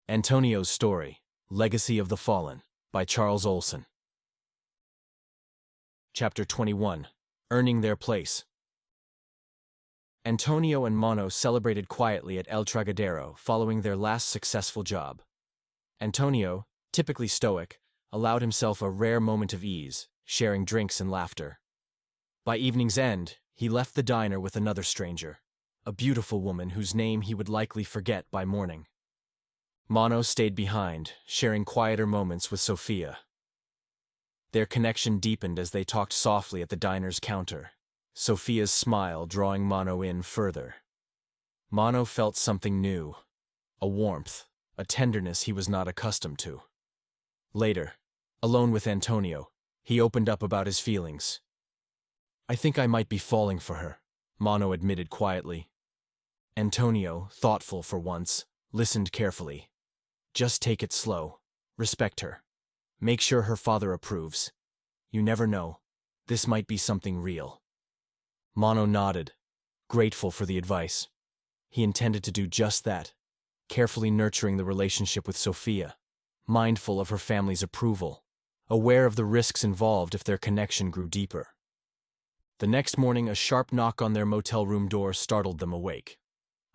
Antonio's Story, Legacy of the Fallen, by Charles Olson. Chapter 21. Earning Their Place. Antonio and Mono celebrated quietly at El Tragadero following their last successful job. Antonio, typically stoic, allowed himself a rare moment of ease, sharing drinks and laughter. By evening's end, he left the diner with another stranger, a beautiful woman whose name he would likely forget by morning. Mono stayed behind, sharing quieter moments with Sofia. Their connection deepened as they talked softly at the diner's counter, Sofia's smile drawing Mono in further. Mono felt something new, a warmth, a tenderness he was not accustomed to. Later, alone with Antonio, he opened up about his feelings. "I think I might be falling for her," Mono admitted quietly. Antonio, thoughtful for once, listened carefully. "Just take it slow. Respect her. Make sure her father approves. You never know. This might be something real." Mono nodded, grateful for the advice. He intended to do just that, carefully nurturing the relationship with Sofia, mindful of her family's approval, aware of the risks involved if their connection grew deeper. The next morning, a sharp knock on their motel room door startled them awake.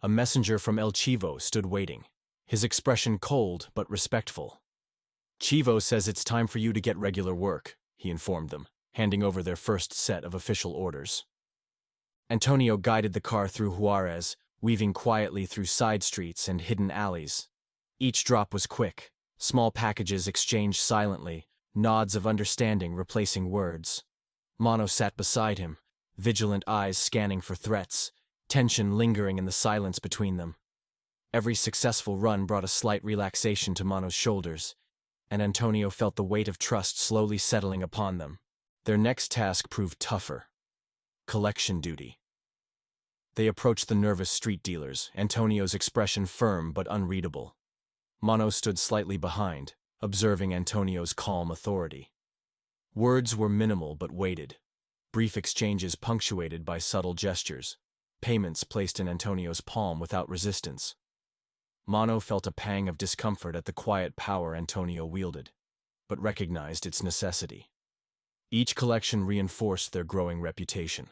A messenger from El Chivo stood waiting, his expression cold but respectful. "Chivo says it's time for you to get regular work," he informed them, handing over their first set of official orders. Antonio guided the car through Juarez, weaving quietly through side streets and hidden alleys. Each drop was quick, small packages exchanged silently, nods of understanding replacing words. Mono sat beside him, vigilant eyes scanning for threats, tension lingering in the silence between them. Every successful run brought a slight relaxation to Mono's shoulders, and Antonio felt the weight of trust slowly settling upon them. Their next task proved tougher: collection duty. They approached the nervous street dealers, Antonio's expression firm but unreadable. Mono stood slightly behind, observing Antonio's calm authority. Words were minimal but weighted, brief exchanges punctuated by subtle gestures, payments placed in Antonio's palm without resistance. Mono felt a pang of discomfort at the quiet power Antonio wielded, but recognized its necessity. Each collection reinforced their growing reputation.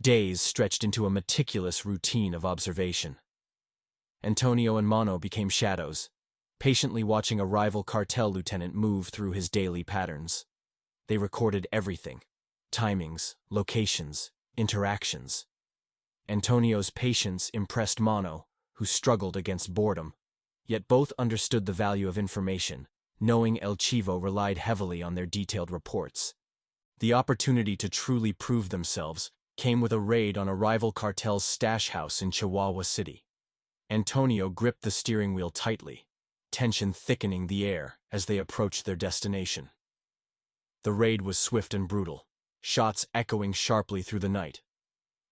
Days stretched into a meticulous routine of observation. Antonio and Mono became shadows, patiently watching a rival cartel lieutenant move through his daily patterns. They recorded everything: timings, locations, interactions. Antonio's patience impressed Mono, who struggled against boredom, yet both understood the value of information, knowing El Chivo relied heavily on their detailed reports. The opportunity to truly prove themselves came with a raid on a rival cartel's stash house in Chihuahua City. Antonio gripped the steering wheel tightly, tension thickening the air as they approached their destination. The raid was swift and brutal, shots echoing sharply through the night.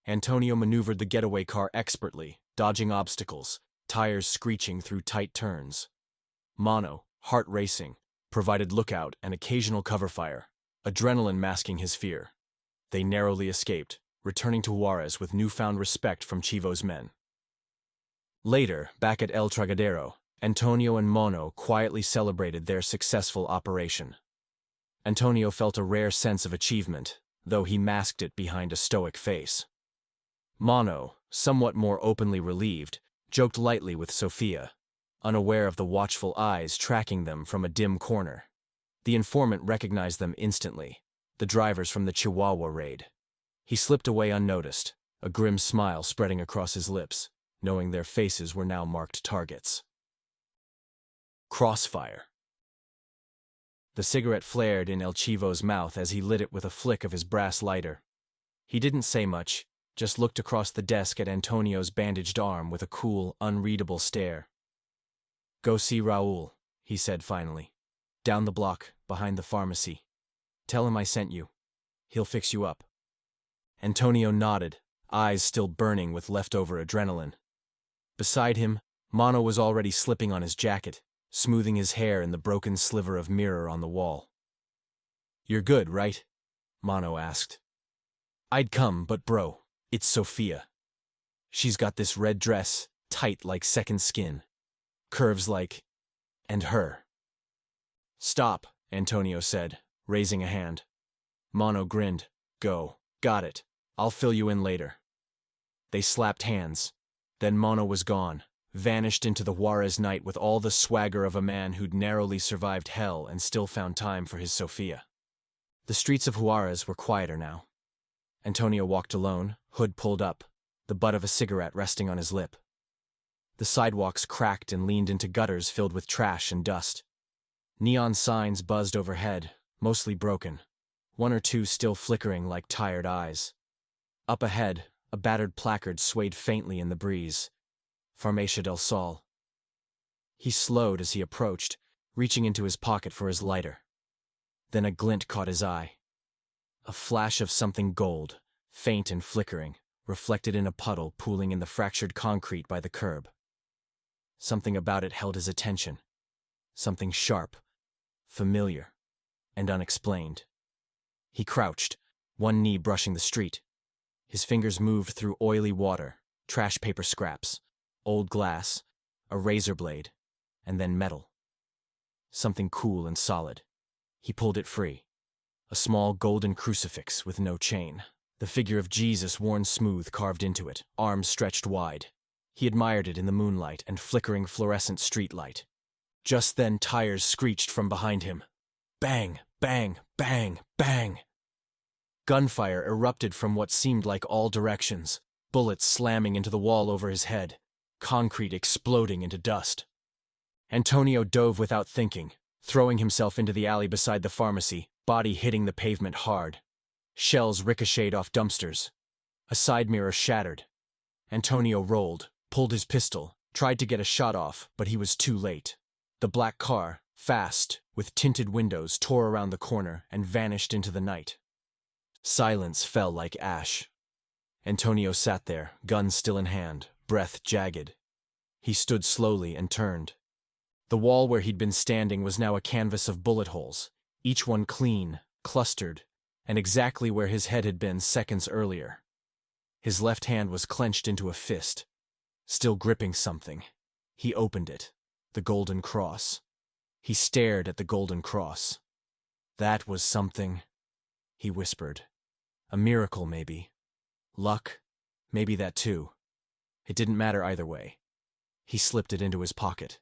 Antonio maneuvered the getaway car expertly, dodging obstacles, tires screeching through tight turns. Mono, heart racing, provided lookout and occasional cover fire, adrenaline masking his fear. They narrowly escaped, returning to Juarez with newfound respect from Chivo's men. Later, back at El Tragadero, Antonio and Mono quietly celebrated their successful operation. Antonio felt a rare sense of achievement, though he masked it behind a stoic face. Mono, somewhat more openly relieved, joked lightly with Sofia, unaware of the watchful eyes tracking them from a dim corner. The informant recognized them instantly, the drivers from the Chihuahua raid. He slipped away unnoticed, a grim smile spreading across his lips, knowing their faces were now marked targets. Crossfire. The cigarette flared in El Chivo's mouth as he lit it with a flick of his brass lighter. He didn't say much, just looked across the desk at Antonio's bandaged arm with a cool, unreadable stare. "Go see Raul," he said finally. "Down the block, behind the pharmacy. Tell him I sent you. He'll fix you up." Antonio nodded, eyes still burning with leftover adrenaline. Beside him, Mono was already slipping on his jacket, smoothing his hair in the broken sliver of mirror on the wall. "You're good, right?" Mono asked. "I'd come, but bro, it's Sofia. She's got this red dress, tight like second skin. curves like… and her. "Stop," Antonio said, raising a hand. Mono grinned. "Go. Got it. I'll fill you in later." They slapped hands. Then Mono was gone, vanished into the Juarez night with all the swagger of a man who'd narrowly survived hell and still found time for his Sofia. The streets of Juarez were quieter now. Antonio walked alone, hood pulled up, the butt of a cigarette resting on his lip. The sidewalks cracked and leaned into gutters filled with trash and dust. Neon signs buzzed overhead, mostly broken, one or two still flickering like tired eyes. Up ahead, a battered placard swayed faintly in the breeze. Farmacia del Sol. He slowed as he approached, reaching into his pocket for his lighter. Then a glint caught his eye. A flash of something gold, faint and flickering, reflected in a puddle pooling in the fractured concrete by the curb. Something about it held his attention. Something sharp, familiar, and unexplained. He crouched, one knee brushing the street. His fingers moved through oily water, trash paper scraps, old glass, a razor blade, and then metal. Something cool and solid. He pulled it free. A small golden crucifix with no chain. The figure of Jesus worn smooth carved into it, arms stretched wide. He admired it in the moonlight and flickering fluorescent streetlight. Just then tires screeched from behind him. Bang, bang, bang, bang. Gunfire erupted from what seemed like all directions, bullets slamming into the wall over his head, concrete exploding into dust. Antonio dove without thinking, throwing himself into the alley beside the pharmacy, body hitting the pavement hard. Shells ricocheted off dumpsters. A side mirror shattered. Antonio rolled, pulled his pistol, tried to get a shot off, but he was too late. The black car, fast, with tinted windows, tore around the corner and vanished into the night. Silence fell like ash. Antonio sat there, gun still in hand, breath jagged. He stood slowly and turned. The wall where he'd been standing was now a canvas of bullet holes, each one clean, clustered, and exactly where his head had been seconds earlier. His left hand was clenched into a fist, still gripping something. He opened it, the golden cross. He stared at the golden cross. That was something, he whispered. A miracle, maybe. Luck, maybe that too. It didn't matter either way. He slipped it into his pocket.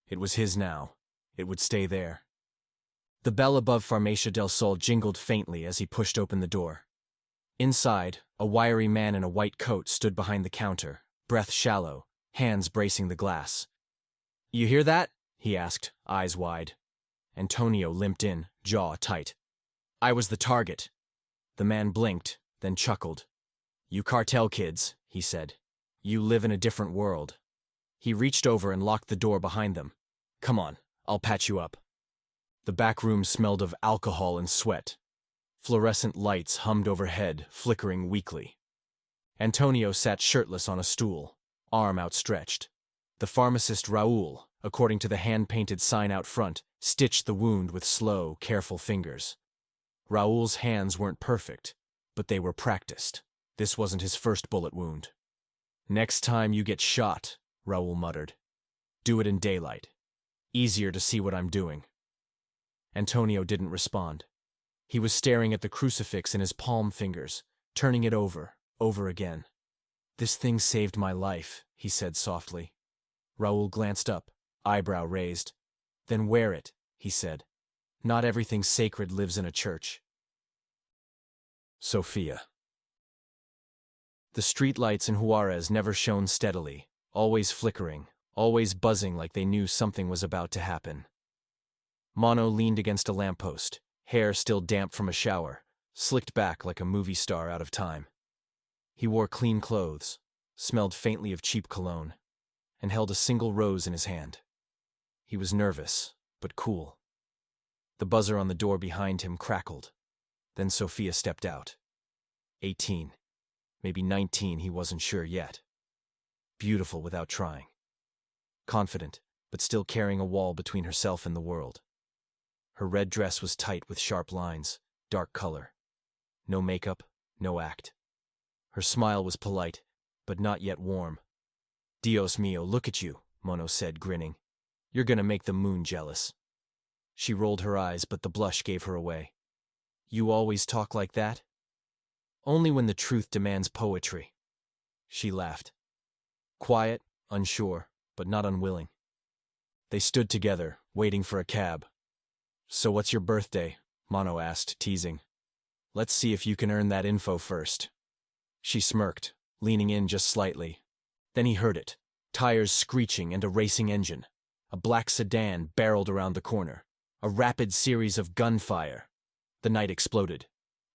It was his now. It would stay there. The bell above Farmacia del Sol jingled faintly as he pushed open the door. Inside, a wiry man in a white coat stood behind the counter, breath shallow, hands bracing the glass. "You hear that?" he asked, eyes wide. Antonio limped in, jaw tight. "I was the target." The man blinked, then chuckled. "You cartel kids," he said. "You live in a different world." He reached over and locked the door behind them. "Come on, I'll patch you up." The back room smelled of alcohol and sweat. Fluorescent lights hummed overhead, flickering weakly. Antonio sat shirtless on a stool, arm outstretched. The pharmacist Raoul, according to the hand-painted sign out front, stitched the wound with slow, careful fingers. Raoul's hands weren't perfect, but they were practiced. This wasn't his first bullet wound. "Next time you get shot," Raoul muttered, "do it in daylight. Easier to see what I'm doing." Antonio didn't respond. He was staring at the crucifix in his palm fingers, turning it over again. "This thing saved my life," he said softly. Raoul glanced up, eyebrow raised. "Then wear it," he said. "Not everything sacred lives in a church." Sofia. The streetlights in Juarez never shone steadily, always flickering, always buzzing like they knew something was about to happen. Mono leaned against a lamppost, hair still damp from a shower, slicked back like a movie star out of time. He wore clean clothes, smelled faintly of cheap cologne, and held a single rose in his hand. He was nervous, but cool. The buzzer on the door behind him crackled. Then Sofia stepped out. 18, maybe 19, he wasn't sure yet. Beautiful without trying. Confident, but still carrying a wall between herself and the world. Her red dress was tight with sharp lines, dark color. No makeup, no act. Her smile was polite, but not yet warm. "Dios mío, look at you," Mono said, grinning. You're gonna make the moon jealous. She rolled her eyes, but the blush gave her away. You always talk like that? Only when the truth demands poetry. She laughed. Quiet, unsure, but not unwilling. They stood together, waiting for a cab. So what's your birthday? Mono asked, teasing. Let's see if you can earn that info first. She smirked, leaning in just slightly. Then he heard it. Tires screeching and a racing engine. A black sedan barreled around the corner. A rapid series of gunfire. The night exploded.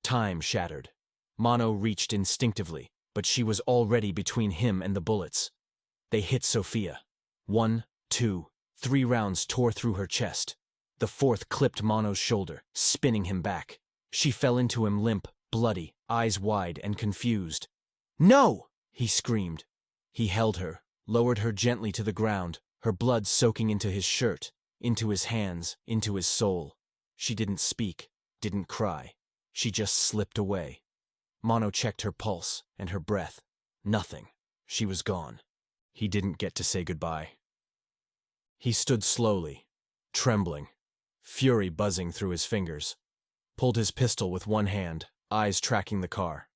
Time shattered. Mono reached instinctively, but she was already between him and the bullets. They hit Sofia. 1, 2, 3 rounds tore through her chest. The fourth clipped Mono's shoulder, spinning him back. She fell into him limp, bloody, eyes wide and confused. No! He screamed. He held her, lowered her gently to the ground, her blood soaking into his shirt, into his hands, into his soul. She didn't speak, didn't cry. She just slipped away. Mono checked her pulse and her breath. Nothing. She was gone. He didn't get to say goodbye. He stood slowly, trembling, fury buzzing through his fingers. Pulled his pistol with one hand, eyes tracking the car.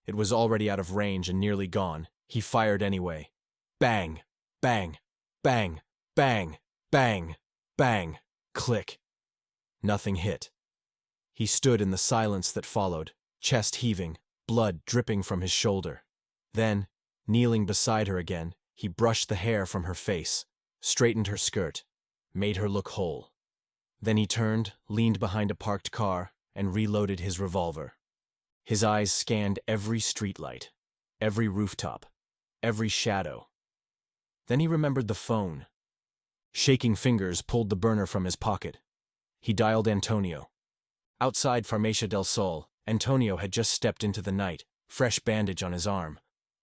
It was already out of range and nearly gone. He fired anyway. Bang! Bang! Bang! Bang! Bang! Bang! Click. Nothing hit. He stood in the silence that followed, chest heaving, blood dripping from his shoulder. Then, kneeling beside her again, he brushed the hair from her face, straightened her skirt, made her look whole. Then he turned, leaned behind a parked car, and reloaded his revolver. His eyes scanned every streetlight, every rooftop, every shadow. Then he remembered the phone. Shaking fingers pulled the burner from his pocket. He dialed Antonio. Outside Farmacia del Sol, Antonio had just stepped into the night, fresh bandage on his arm.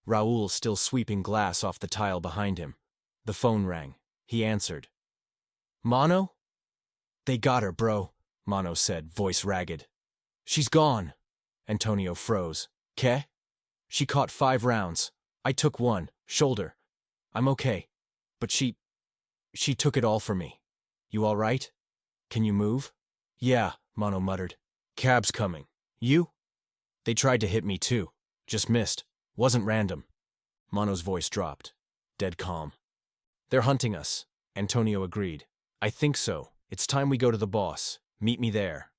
Raul still sweeping glass off the tile behind him. The phone rang. He answered. Mono? They got her, bro, Mono said, voice ragged. She's gone. Antonio froze. Que? She caught 5 rounds. I took 1, shoulder. I'm okay. But she took it all from me. You all right? Can you move? Yeah, Mono muttered. Cab's coming. You? They tried to hit me too. Just missed. Wasn't random. Mono's voice dropped. Dead calm. They're hunting us, Antonio agreed. I think so. It's time we go to the boss. Meet me there.